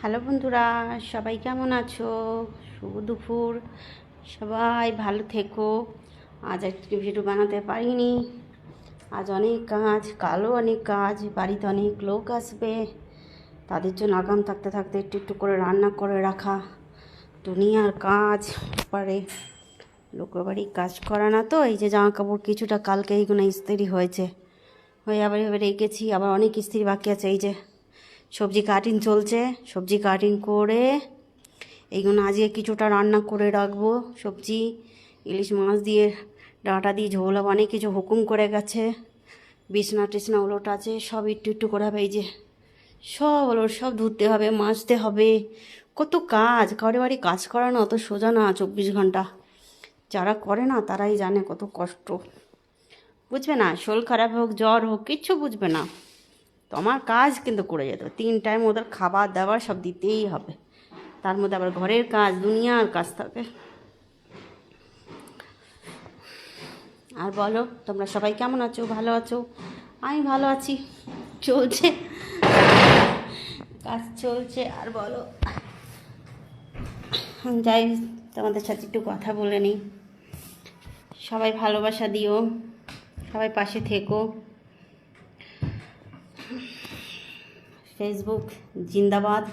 Hello বন্ধুরা, সবাই কেমন আছো? শুভ দুপুর। সবাই ভালো থেকো। আজ একটু ভিডিও বানাতে পারিনি, আজ অনেক কাজ, কালও অনেক কাজ, বাড়িতে অনেক লোক আসবে, তাদের জন্য আগাম থাকতে থাকতে একটু একটু করে রান্না করে রাখা, দুনিয়ার কাজ পারে। লোকের বাড়ি কাজ করা না তো, এই যে জামা কাপড় কিছুটা কালকে এইগুলো ইস্ত্রি হয়েছে, হয়ে আবার এবার রেখেছি, আবার অনেক ইস্ত্রি বাকি আছে। এই যে সবজি কাটিং চলছে, সবজি কাটিং করে এইগুলো আজকে কিছুটা রান্না করে রাখবো। সবজি, ইলিশ মাছ দিয়ে ডাঁটা দিয়ে ঝোল হবে, অনেক কিছু হুকুম করে গেছে। বিছনা টিছনা ওলোট আছে, সব একটু একটু করে হবে। এই যে সব ওলোট, সব ধুতে হবে, মাজতে হবে, কত কাজ। কারোর বাড়ি কাজ করা না অত সোজা না 24 ঘন্টা। যারা করে না তারাই জানে কত কষ্ট। বুঝবে না, শরীর খারাপ হোক, জ্বর হোক, কিচ্ছু বুঝবে না। তো আমার কাজ কিন্তু করে যেতে হবে, 3 টাইম ওদের খাবার দাবার সব দিতেই হবে। তার মধ্যে আবার ঘরের কাজ, দুনিয়ার কাজ থাকে। আর বলো, তোমরা সবাই কেমন আছো? ভালো আছো? আমি ভালো আছি, চলছে, কাজ চলছে। আর বলো, যাই তোমাদের সাথে একটু কথা বলে নিই। সবাই ভালোবাসা দিও, সবাই পাশে থেকো। ফেসবুক জিন্দাবাদ।